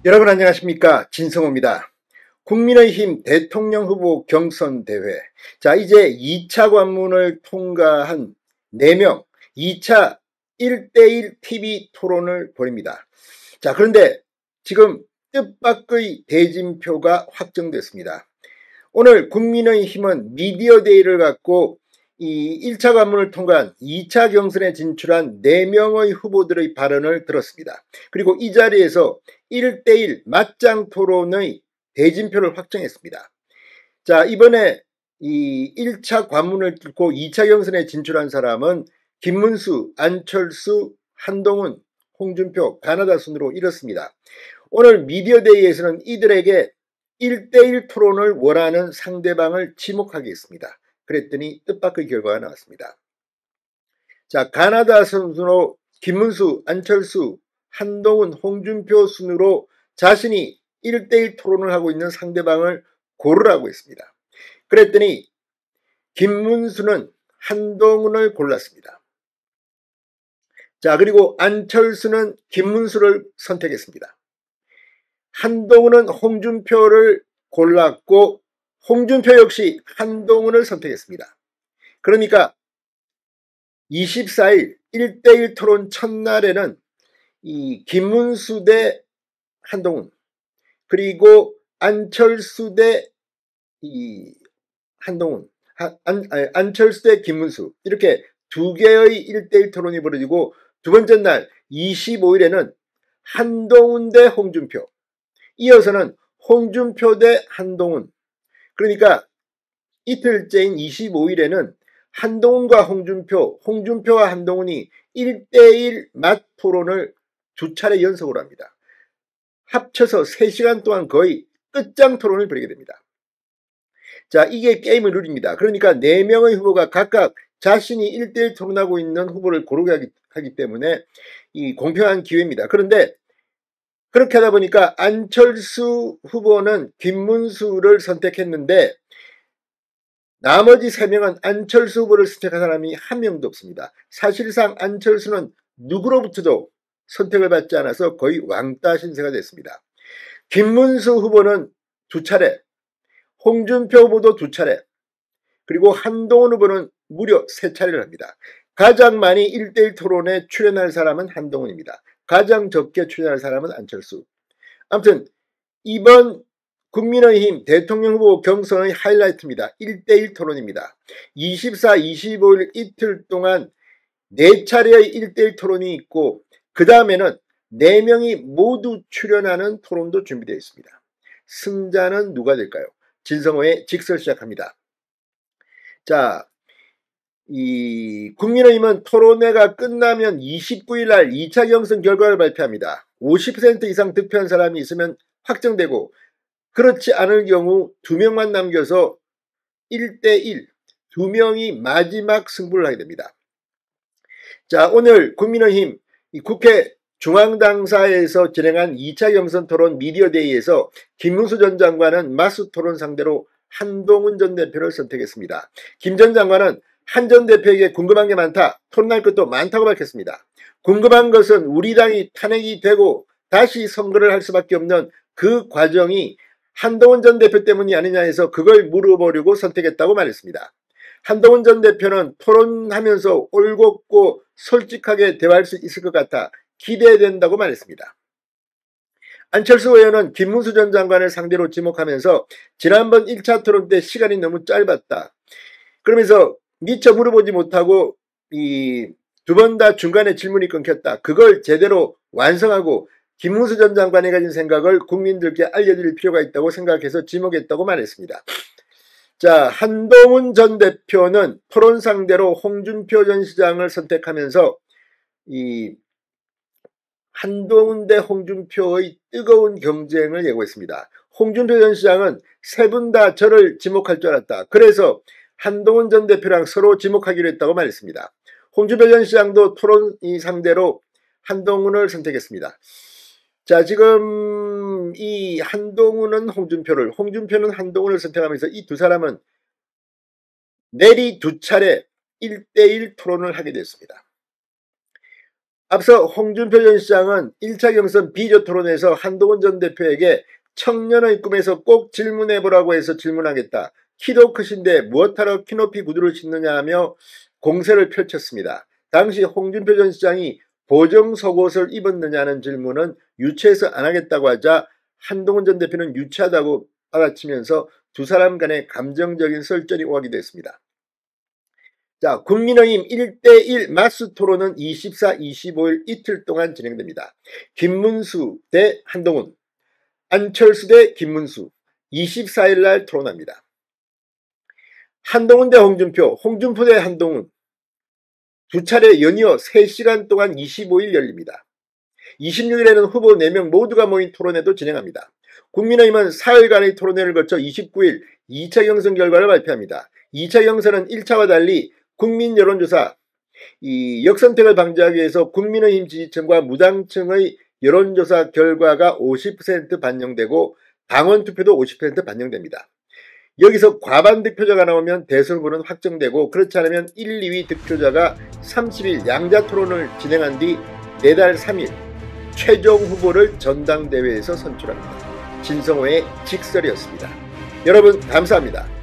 여러분 안녕하십니까, 진성호입니다. 국민의힘 대통령 후보 경선대회, 자 이제 2차 관문을 통과한 4명 2차 1대1 TV 토론을 벌입니다. 자 그런데 지금 뜻밖의 대진표가 확정됐습니다. 오늘 국민의힘은 미디어데이를 갖고 이 1차 관문을 통과한 2차 경선에 진출한 4명의 후보들의 발언을 들었습니다. 그리고 이 자리에서 1대1 맞짱 토론의 대진표를 확정했습니다. 자, 이번에 이 1차 관문을 뚫고 2차 경선에 진출한 사람은 김문수, 안철수, 한동훈, 홍준표, 가나다 순으로 이렇습니다. 오늘 미디어데이에서는 이들에게 1대1 토론을 원하는 상대방을 지목하겠습니다. 그랬더니 뜻밖의 결과가 나왔습니다. 자, 가나다 순으로 김문수, 안철수, 한동훈, 홍준표 순으로 자신이 1대1 토론을 하고 있는 상대방을 고르라고 했습니다. 그랬더니 김문수는 한동훈을 골랐습니다. 자, 그리고 안철수는 김문수를 선택했습니다. 한동훈은 홍준표를 골랐고 홍준표 역시 한동훈을 선택했습니다. 그러니까 24일 1대1 토론 첫날에는 이 김문수 대 한동훈, 그리고 안철수 대 이 한동훈, 안철수 대 김문수, 이렇게 두 개의 1대1 토론이 벌어지고 두 번째 날 25일에는 한동훈 대 홍준표, 이어서는 홍준표 대 한동훈, 그러니까 이틀째인 25일에는 한동훈과 홍준표, 홍준표와 한동훈이 1대1 맞토론을 두 차례 연속으로 합니다. 합쳐서 3시간 동안 거의 끝장 토론을 벌이게 됩니다. 자, 이게 게임의 룰입니다. 그러니까 4명의 후보가 각각 자신이 1대1 토론하고 있는 후보를 고르게 하기 때문에 이 공평한 기회입니다. 그런데 그렇게 하다 보니까 안철수 후보는 김문수를 선택했는데 나머지 3명은 안철수 후보를 선택한 사람이 한 명도 없습니다. 사실상 안철수는 누구로부터도 선택을 받지 않아서 거의 왕따 신세가 됐습니다. 김문수 후보는 2차례, 홍준표 후보도 2차례, 그리고 한동훈 후보는 무려 3차례를 합니다. 가장 많이 1대1 토론에 출연할 사람은 한동훈입니다. 가장 적게 출연할 사람은 안철수. 아무튼 이번 국민의힘 대통령 후보 경선의 하이라이트입니다. 1대1 토론입니다. 24, 25일 이틀 동안 4차례의 1대1 토론이 있고 그 다음에는 4명이 모두 출연하는 토론도 준비되어 있습니다. 승자는 누가 될까요? 진성호의 직설 시작합니다. 자, 이 국민의힘은 토론회가 끝나면 29일 날 2차 경선 결과를 발표합니다. 50% 이상 득표한 사람이 있으면 확정되고 그렇지 않을 경우 2명만 남겨서 1대1, 2명이 마지막 승부를 하게 됩니다. 자, 오늘 국민의힘 국회 중앙당사에서 진행한 2차 경선 토론 미디어데이에서 김문수 전 장관은 마수 토론 상대로 한동훈 전 대표를 선택했습니다. 김 전 장관은 한 전 대표에게 궁금한 게 많다, 토론할 것도 많다고 밝혔습니다. 궁금한 것은 우리 당이 탄핵이 되고 다시 선거를 할 수밖에 없는 그 과정이 한동훈 전 대표 때문이 아니냐 해서 그걸 물어보려고 선택했다고 말했습니다. 한동훈 전 대표는 토론하면서 올곧고 솔직하게 대화할 수 있을 것 같아 기대된다고 말했습니다. 안철수 의원은 김문수 전 장관을 상대로 지목하면서 지난번 1차 토론 때 시간이 너무 짧았다, 그러면서 미처 물어보지 못하고 두 번 다 중간에 질문이 끊겼다, 그걸 제대로 완성하고 김문수 전 장관이 가진 생각을 국민들께 알려드릴 필요가 있다고 생각해서 지목했다고 말했습니다. 자, 한동훈 전 대표는 토론 상대로 홍준표 전 시장을 선택하면서 이 한동훈 대 홍준표의 뜨거운 경쟁을 예고했습니다. 홍준표 전 시장은 세 분 다 저를 지목할 줄 알았다, 그래서 한동훈 전 대표랑 서로 지목하기로 했다고 말했습니다. 홍준표 전 시장도 토론 상대로 한동훈을 선택했습니다. 자, 지금 이 한동훈은 홍준표를, 홍준표는 한동훈을 선택하면서 이 두 사람은 내리 2차례 1대1 토론을 하게 됐습니다. 앞서 홍준표 전 시장은 1차 경선 비조 토론에서 한동훈 전 대표에게 청년의 꿈에서 꼭 질문해보라고 해서 질문하겠다. 키도 크신데 무엇하러 키높이 구두를 신느냐 하며 공세를 펼쳤습니다. 당시 홍준표 전 시장이 보정속옷을 입었느냐는 질문은 유치해서 안 하겠다고 하자 한동훈 전 대표는 유치하다고 받아치면서 두 사람 간의 감정적인 설전이 오가기도 했습니다. 자, 국민의힘 1대1 마스 토론은 24, 25일 이틀 동안 진행됩니다. 김문수 대 한동훈, 안철수 대 김문수 24일 날 토론합니다. 한동훈 대 홍준표, 홍준표 대 한동훈 두 차례 연이어 3시간 동안 25일 열립니다. 26일에는 후보 4명 모두가 모인 토론회도 진행합니다. 국민의힘은 4일간의 토론회를 거쳐 29일 2차 경선 결과를 발표합니다. 2차 경선은 1차와 달리 국민 여론조사, 이 역선택을 방지하기 위해서 국민의힘 지지층과 무당층의 여론조사 결과가 50% 반영되고 당원 투표도 50% 반영됩니다. 여기서 과반 득표자가 나오면 대선 후보는 확정되고 그렇지 않으면 1, 2위 득표자가 30일 양자 토론을 진행한 뒤 내달 3일 최종 후보를 전당대회에서 선출합니다. 진성호의 직설이었습니다. 여러분 감사합니다.